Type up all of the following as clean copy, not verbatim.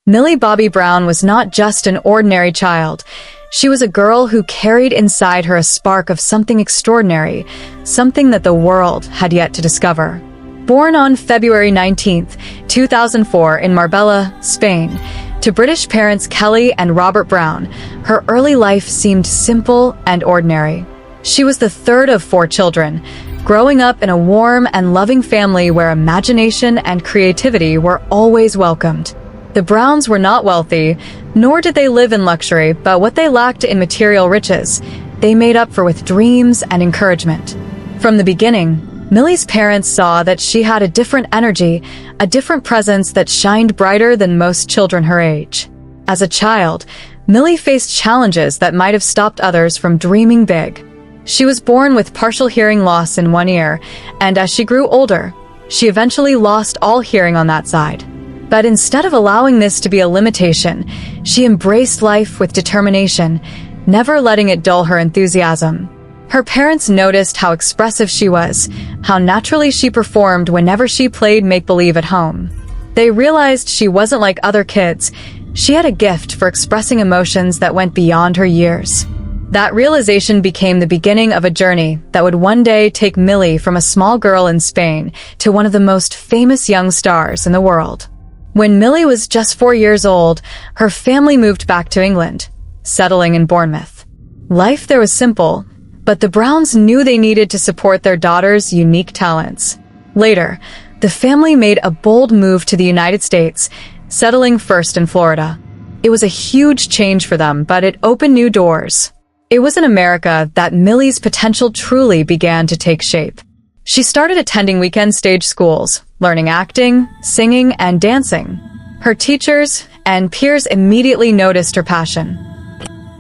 Millie Bobby Brown was not just an ordinary child. She was a girl who carried inside her a spark of something extraordinary, something that the world had yet to discover. Born on February 19, 2004 in Marbella, Spain, to British parents Kelly and Robert Brown, her early life seemed simple and ordinary. She was the third of 4 children, growing up in a warm and loving family where imagination and creativity were always welcomed. The Browns were not wealthy, nor did they live in luxury, but what they lacked in material riches, they made up for with dreams and encouragement. From the beginning, Millie's parents saw that she had a different energy, a different presence that shined brighter than most children her age. As a child, Millie faced challenges that might have stopped others from dreaming big. She was born with partial hearing loss in one ear, and as she grew older, she eventually lost all hearing on that side. But instead of allowing this to be a limitation, she embraced life with determination, never letting it dull her enthusiasm. Her parents noticed how expressive she was, how naturally she performed whenever she played make-believe at home. They realized she wasn't like other kids. She had a gift for expressing emotions that went beyond her years. That realization became the beginning of a journey that would one day take Millie from a small girl in Spain to one of the most famous young stars in the world. When Millie was just 4 years old, her family moved back to England, settling in Bournemouth. Life there was simple, but the Browns knew they needed to support their daughter's unique talents. Later, the family made a bold move to the United States, settling first in Florida. It was a huge change for them, but it opened new doors. It was in America that Millie's potential truly began to take shape. She started attending weekend stage schools, learning acting, singing, and dancing. Her teachers and peers immediately noticed her passion.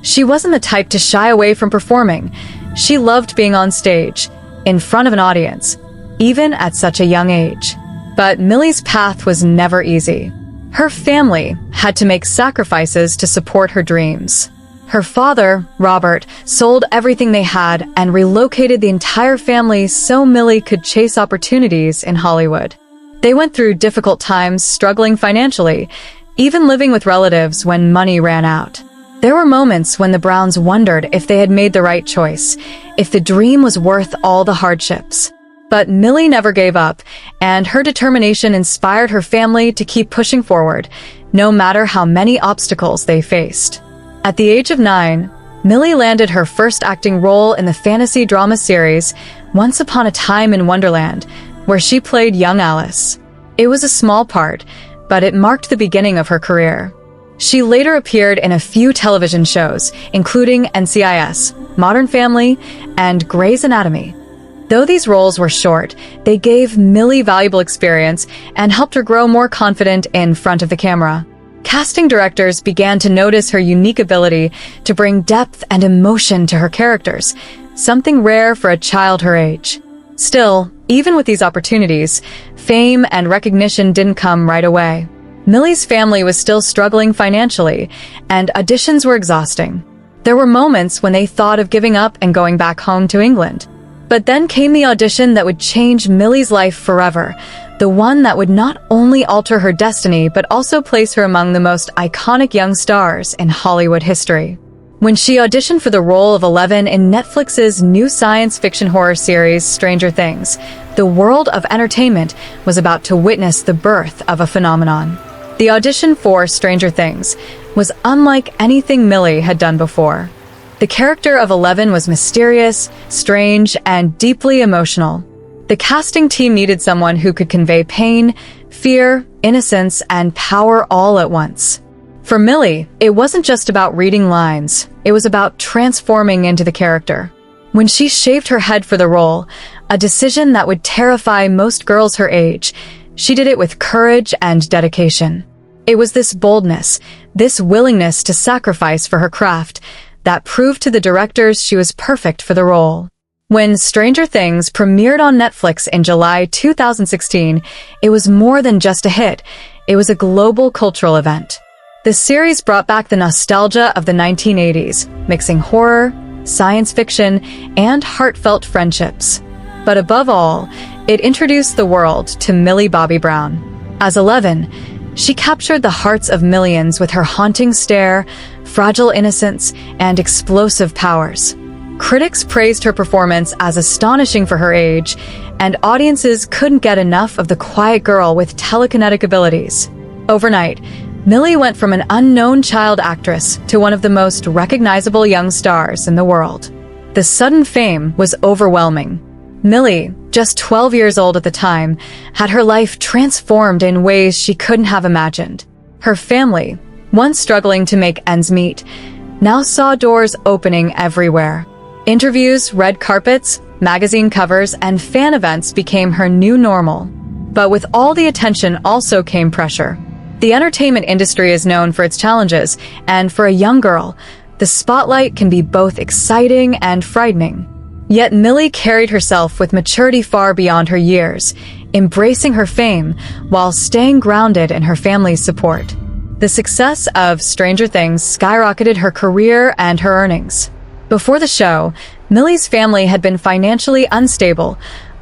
She wasn't the type to shy away from performing. She loved being on stage, in front of an audience, even at such a young age. But Millie's path was never easy. Her family had to make sacrifices to support her dreams. Her father, Robert, sold everything they had and relocated the entire family so Millie could chase opportunities in Hollywood. They went through difficult times, struggling financially, even living with relatives when money ran out. There were moments when the Browns wondered if they had made the right choice, if the dream was worth all the hardships. But Millie never gave up, and her determination inspired her family to keep pushing forward, no matter how many obstacles they faced. At the age of 9, Millie landed her first acting role in the fantasy drama series Once Upon a Time in Wonderland, where she played young Alice. It was a small part, but it marked the beginning of her career. She later appeared in a few television shows, including NCIS, Modern Family, and Grey's Anatomy. Though these roles were short, they gave Millie valuable experience and helped her grow more confident in front of the camera. Casting directors began to notice her unique ability to bring depth and emotion to her characters, something rare for a child her age. Still, even with these opportunities, fame and recognition didn't come right away. Millie's family was still struggling financially, and auditions were exhausting. There were moments when they thought of giving up and going back home to England. But then came the audition that would change Millie's life forever, the one that would not only alter her destiny but also place her among the most iconic young stars in Hollywood history. When she auditioned for the role of 11 in Netflix's new science fiction horror series Stranger Things, the world of entertainment was about to witness the birth of a phenomenon. The audition for Stranger Things was unlike anything Millie had done before. The character of 11 was mysterious, strange, and deeply emotional. The casting team needed someone who could convey pain, fear, innocence, and power all at once. For Millie, it wasn't just about reading lines, it was about transforming into the character. When she shaved her head for the role, a decision that would terrify most girls her age, she did it with courage and dedication. It was this boldness, this willingness to sacrifice for her craft, that proved to the directors she was perfect for the role. When Stranger Things premiered on Netflix in July 2016, it was more than just a hit, it was a global cultural event. The series brought back the nostalgia of the 1980s, mixing horror, science fiction, and heartfelt friendships. But above all, it introduced the world to Millie Bobby Brown. As 11, She captured the hearts of millions with her haunting stare, fragile innocence, and explosive powers. Critics praised her performance as astonishing for her age, and audiences couldn't get enough of the quiet girl with telekinetic abilities. Overnight, Millie went from an unknown child actress to one of the most recognizable young stars in the world. The sudden fame was overwhelming. Millie, just 12 years old at the time, had her life transformed in ways she couldn't have imagined. Her family, once struggling to make ends meet, now saw doors opening everywhere. Interviews, red carpets, magazine covers, and fan events became her new normal. But with all the attention also came pressure. The entertainment industry is known for its challenges, and for a young girl, the spotlight can be both exciting and frightening. Yet Millie carried herself with maturity far beyond her years, embracing her fame while staying grounded in her family's support. The success of Stranger Things skyrocketed her career and her earnings. Before the show, Millie's family had been financially unstable,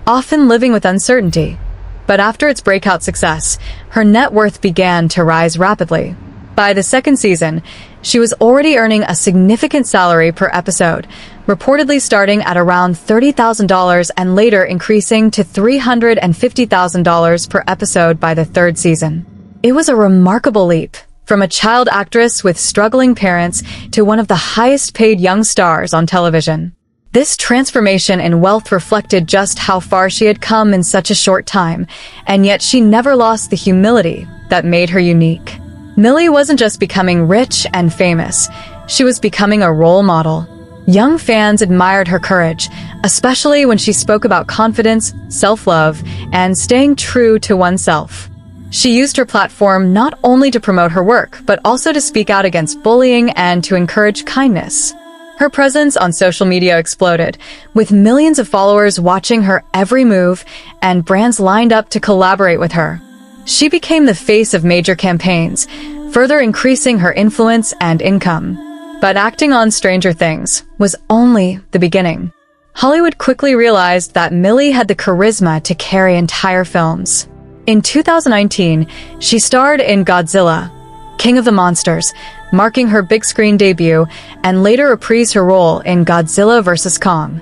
often living with uncertainty. But after its breakout success, her net worth began to rise rapidly. By the second season, she was already earning a significant salary per episode, reportedly starting at around $30,000 and later increasing to $350,000 per episode by the third season. It was a remarkable leap, from a child actress with struggling parents to one of the highest-paid young stars on television. This transformation in wealth reflected just how far she had come in such a short time, and yet she never lost the humility that made her unique. Millie wasn't just becoming rich and famous, she was becoming a role model. Young fans admired her courage, especially when she spoke about confidence, self-love, and staying true to oneself. She used her platform not only to promote her work, but also to speak out against bullying and to encourage kindness. Her presence on social media exploded, with millions of followers watching her every move and brands lined up to collaborate with her. She became the face of major campaigns, further increasing her influence and income. But acting on Stranger Things was only the beginning. Hollywood quickly realized that Millie had the charisma to carry entire films. In 2019, she starred in Godzilla, King of the Monsters, marking her big-screen debut, and later reprised her role in Godzilla vs. Kong.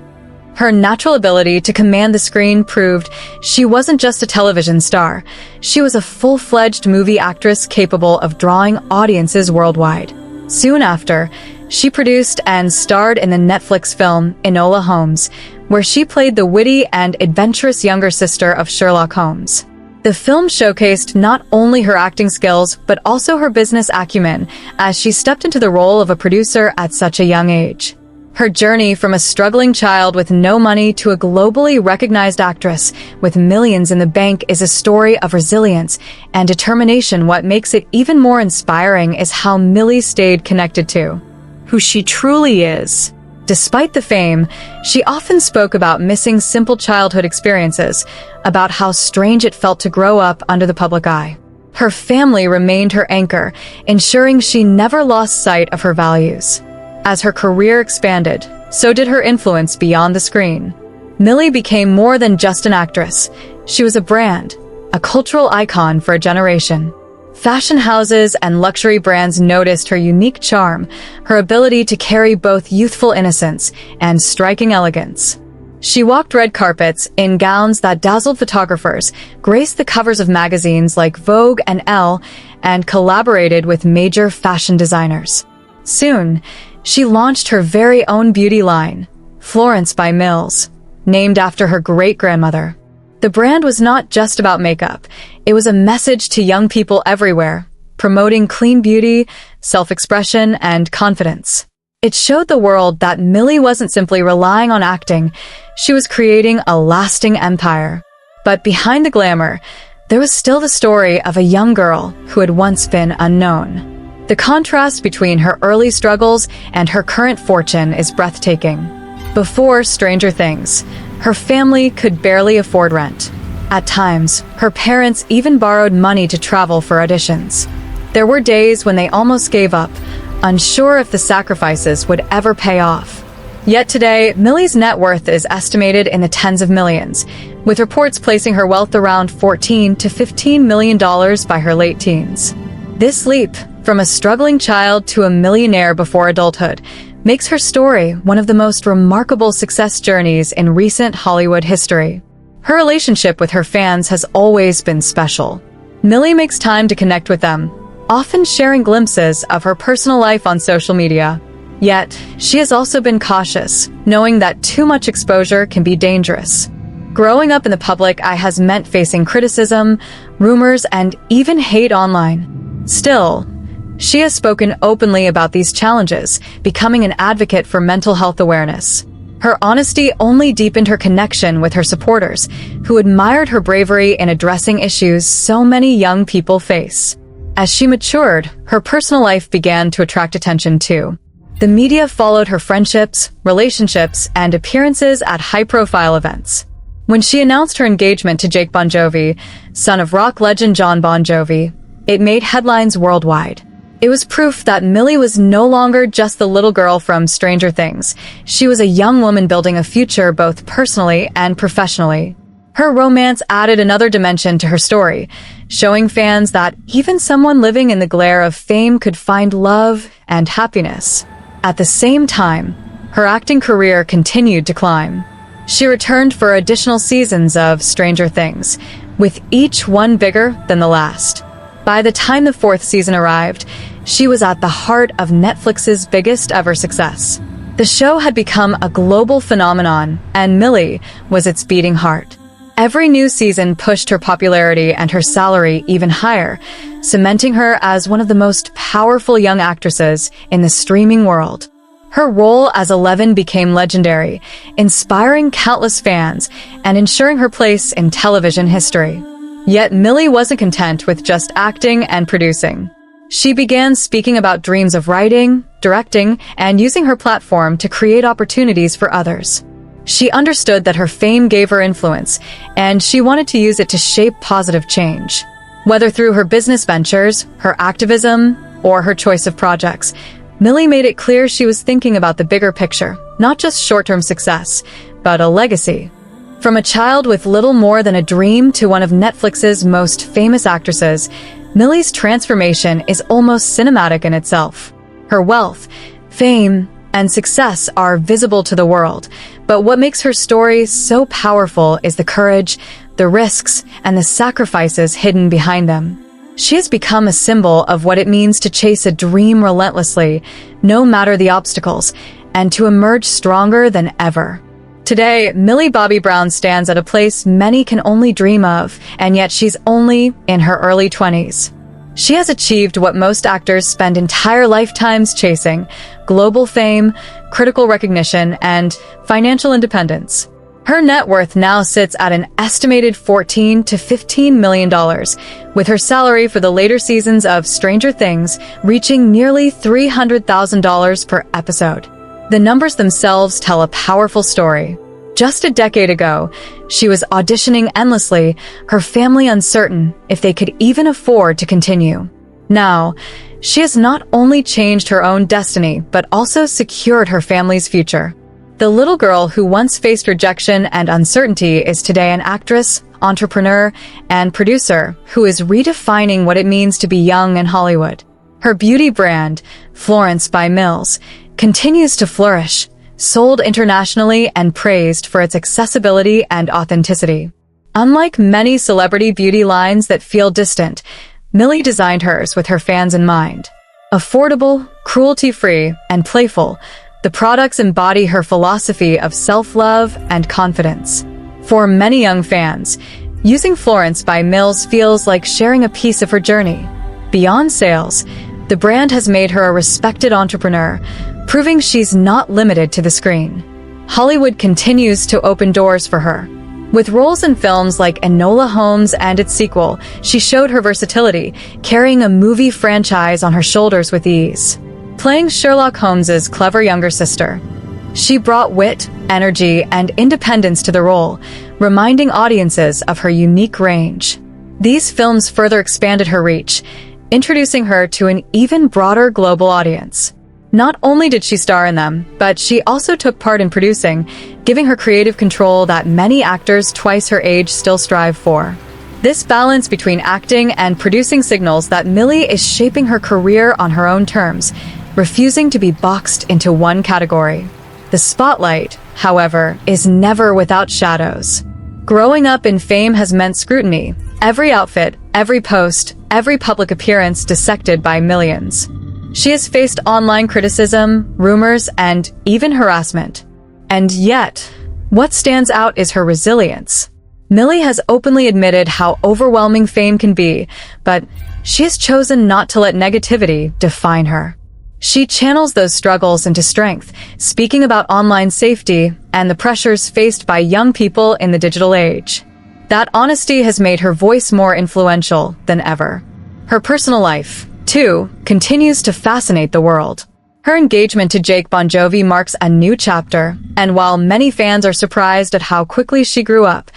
Her natural ability to command the screen proved she wasn't just a television star, she was a full-fledged movie actress capable of drawing audiences worldwide. Soon after, she produced and starred in the Netflix film Enola Holmes, where she played the witty and adventurous younger sister of Sherlock Holmes. The film showcased not only her acting skills, but also her business acumen, as she stepped into the role of a producer at such a young age. Her journey from a struggling child with no money to a globally recognized actress with millions in the bank is a story of resilience and determination. What makes it even more inspiring is how Millie stayed connected to who she truly is. Despite the fame, she often spoke about missing simple childhood experiences, about how strange it felt to grow up under the public eye. Her family remained her anchor, ensuring she never lost sight of her values. As her career expanded, so did her influence beyond the screen. Millie became more than just an actress. She was a brand, a cultural icon for a generation. Fashion houses and luxury brands noticed her unique charm, her ability to carry both youthful innocence and striking elegance. She walked red carpets in gowns that dazzled photographers, graced the covers of magazines like Vogue and Elle, and collaborated with major fashion designers. Soon, she launched her very own beauty line, Florence by Mills, named after her great-grandmother. The brand was not just about makeup, it was a message to young people everywhere, promoting clean beauty, self-expression, and confidence. It showed the world that Millie wasn't simply relying on acting, she was creating a lasting empire. But behind the glamour, there was still the story of a young girl who had once been unknown. The contrast between her early struggles and her current fortune is breathtaking. Before Stranger Things, her family could barely afford rent. At times, her parents even borrowed money to travel for auditions. There were days when they almost gave up, unsure if the sacrifices would ever pay off. Yet today, Millie's net worth is estimated in the tens of millions, with reports placing her wealth around $14 to $15 million by her late teens. This leap, from a struggling child to a millionaire before adulthood, makes her story one of the most remarkable success journeys in recent Hollywood history. Her relationship with her fans has always been special. Millie makes time to connect with them, often sharing glimpses of her personal life on social media. Yet, she has also been cautious, knowing that too much exposure can be dangerous. Growing up in the public eye has meant facing criticism, rumors, and even hate online. Still, she has spoken openly about these challenges, becoming an advocate for mental health awareness. Her honesty only deepened her connection with her supporters, who admired her bravery in addressing issues so many young people face. As she matured, her personal life began to attract attention too. The media followed her friendships, relationships, and appearances at high-profile events. When she announced her engagement to Jake Bon Jovi, son of rock legend Jon Bon Jovi, it made headlines worldwide. It was proof that Millie was no longer just the little girl from Stranger Things. She was a young woman building a future both personally and professionally. Her romance added another dimension to her story, showing fans that even someone living in the glare of fame could find love and happiness. At the same time, her acting career continued to climb. She returned for additional seasons of Stranger Things, with each one bigger than the last. By the time the fourth season arrived, she was at the heart of Netflix's biggest ever success. The show had become a global phenomenon, and Millie was its beating heart. Every new season pushed her popularity and her salary even higher, cementing her as one of the most powerful young actresses in the streaming world. Her role as Eleven became legendary, inspiring countless fans and ensuring her place in television history. Yet Millie wasn't content with just acting and producing. She began speaking about dreams of writing, directing, and using her platform to create opportunities for others. She understood that her fame gave her influence, and she wanted to use it to shape positive change. Whether through her business ventures, her activism, or her choice of projects, Millie made it clear she was thinking about the bigger picture, not just short-term success, but a legacy. From a child with little more than a dream to one of Netflix's most famous actresses, Millie's transformation is almost cinematic in itself. Her wealth, fame, and success are visible to the world, but what makes her story so powerful is the courage, the risks, and the sacrifices hidden behind them. She has become a symbol of what it means to chase a dream relentlessly, no matter the obstacles, and to emerge stronger than ever. Today, Millie Bobby Brown stands at a place many can only dream of, and yet she's only in her early 20s. She has achieved what most actors spend entire lifetimes chasing: global fame, critical recognition, and financial independence. Her net worth now sits at an estimated $14 to $15 million, with her salary for the later seasons of Stranger Things reaching nearly $300,000 per episode. The numbers themselves tell a powerful story. Just a decade ago, she was auditioning endlessly, her family uncertain if they could even afford to continue. Now, she has not only changed her own destiny, but also secured her family's future. The little girl who once faced rejection and uncertainty is today an actress, entrepreneur, and producer who is redefining what it means to be young in Hollywood. Her beauty brand, Florence by Mills, continues to flourish, sold internationally and praised for its accessibility and authenticity. Unlike many celebrity beauty lines that feel distant, Millie designed hers with her fans in mind. Affordable, cruelty-free, and playful, the products embody her philosophy of self-love and confidence. For many young fans, using Florence by Mills feels like sharing a piece of her journey. Beyond sales, the brand has made her a respected entrepreneur, proving she's not limited to the screen. Hollywood continues to open doors for her. With roles in films like Enola Holmes and its sequel, she showed her versatility, carrying a movie franchise on her shoulders with ease. Playing Sherlock Holmes's clever younger sister, she brought wit, energy, and independence to the role, reminding audiences of her unique range. These films further expanded her reach, introducing her to an even broader global audience. Not only did she star in them, but she also took part in producing, giving her creative control that many actors twice her age still strive for. This balance between acting and producing signals that Millie is shaping her career on her own terms, refusing to be boxed into one category. The spotlight, however, is never without shadows. Growing up in fame has meant scrutiny. Every outfit, every post, every public appearance dissected by millions. She has faced online criticism, rumors, and even harassment. And yet, what stands out is her resilience. Millie has openly admitted how overwhelming fame can be, but she has chosen not to let negativity define her. She channels those struggles into strength, speaking about online safety and the pressures faced by young people in the digital age. That honesty has made her voice more influential than ever. Her personal life, too, continues to fascinate the world. Her engagement to Jake Bon Jovi marks a new chapter, and while many fans are surprised at how quickly she grew up,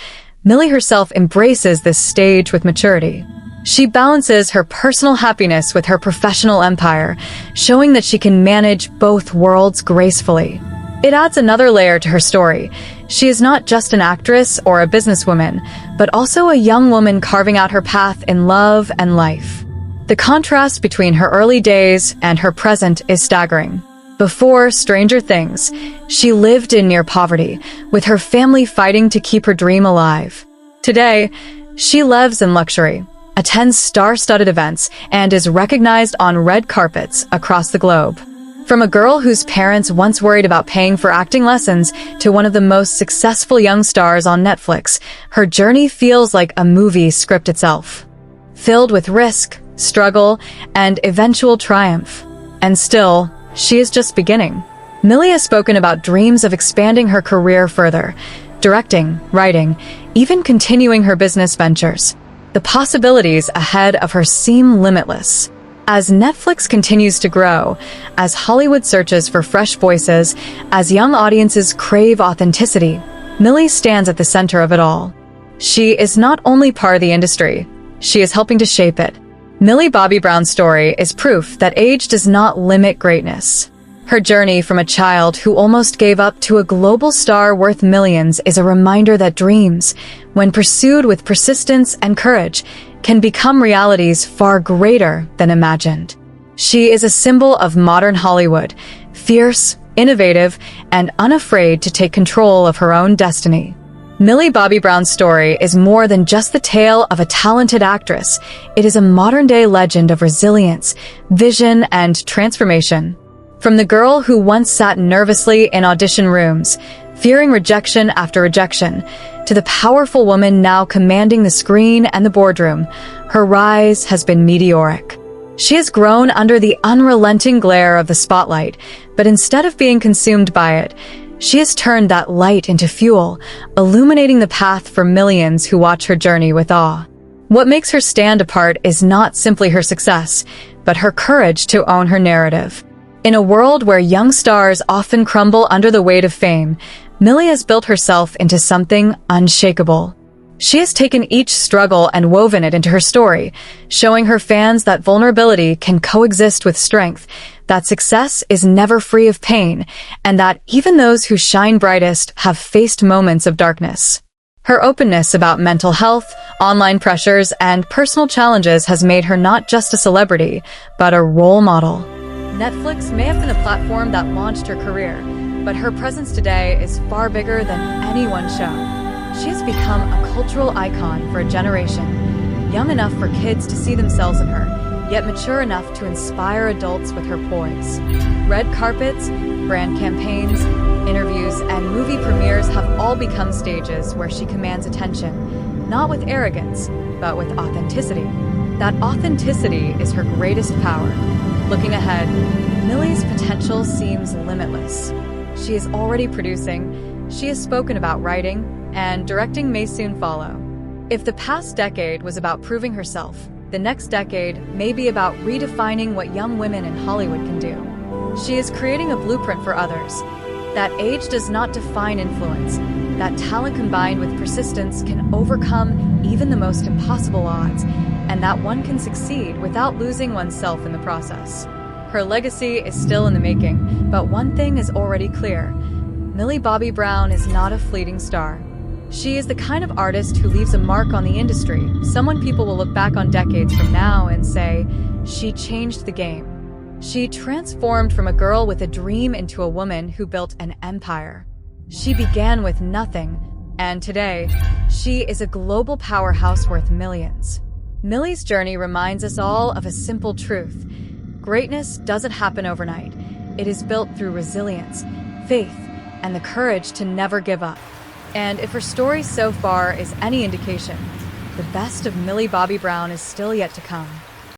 Millie herself embraces this stage with maturity. She balances her personal happiness with her professional empire, showing that she can manage both worlds gracefully. It adds another layer to her story. She is not just an actress or a businesswoman, but also a young woman carving out her path in love and life. The contrast between her early days and her present is staggering. Before Stranger Things, she lived in near poverty, with her family fighting to keep her dream alive. Today, she lives in luxury, attends star-studded events, and is recognized on red carpets across the globe. From a girl whose parents once worried about paying for acting lessons to one of the most successful young stars on Netflix, her journey feels like a movie script itself, filled with risk, struggle, and eventual triumph. And still, she is just beginning. Millie has spoken about dreams of expanding her career further, directing, writing, even continuing her business ventures. The possibilities ahead of her seem limitless. As Netflix continues to grow, as Hollywood searches for fresh voices, as young audiences crave authenticity, Millie stands at the center of it all. She is not only part of the industry, she is helping to shape it. Millie Bobby Brown's story is proof that age does not limit greatness. Her journey from a child who almost gave up to a global star worth millions is a reminder that dreams, when pursued with persistence and courage, can become realities far greater than imagined. She is a symbol of modern Hollywood, fierce, innovative, and unafraid to take control of her own destiny. Millie Bobby Brown's story is more than just the tale of a talented actress. It is a modern-day legend of resilience, vision, and transformation. From the girl who once sat nervously in audition rooms, fearing rejection after rejection, to the powerful woman now commanding the screen and the boardroom, her rise has been meteoric. She has grown under the unrelenting glare of the spotlight, but instead of being consumed by it, she has turned that light into fuel, illuminating the path for millions who watch her journey with awe. What makes her stand apart is not simply her success, but her courage to own her narrative. In a world where young stars often crumble under the weight of fame, Millie has built herself into something unshakable. She has taken each struggle and woven it into her story, showing her fans that vulnerability can coexist with strength, that success is never free of pain, and that even those who shine brightest have faced moments of darkness. Her openness about mental health, online pressures, and personal challenges has made her not just a celebrity, but a role model. Netflix may have been the platform that launched her career, but her presence today is far bigger than any one show. She has become a cultural icon for a generation, young enough for kids to see themselves in her, yet mature enough to inspire adults with her poise. Red carpets, brand campaigns, interviews, and movie premieres have all become stages where she commands attention, not with arrogance, but with authenticity. That authenticity is her greatest power. Looking ahead, Millie's potential seems limitless. She is already producing, she has spoken about writing, and directing may soon follow. If the past decade was about proving herself, the next decade may be about redefining what young women in Hollywood can do. She is creating a blueprint for others. That age does not define influence. That talent combined with persistence can overcome even the most impossible odds, and that one can succeed without losing oneself in the process. Her legacy is still in the making, but one thing is already clear. Millie Bobby Brown is not a fleeting star. She is the kind of artist who leaves a mark on the industry, someone people will look back on decades from now and say, she changed the game. She transformed from a girl with a dream into a woman who built an empire. She began with nothing, and today, she is a global powerhouse worth millions. Millie's journey reminds us all of a simple truth. Greatness doesn't happen overnight. It is built through resilience, faith, and the courage to never give up. And if her story so far is any indication, the best of Millie Bobby Brown is still yet to come.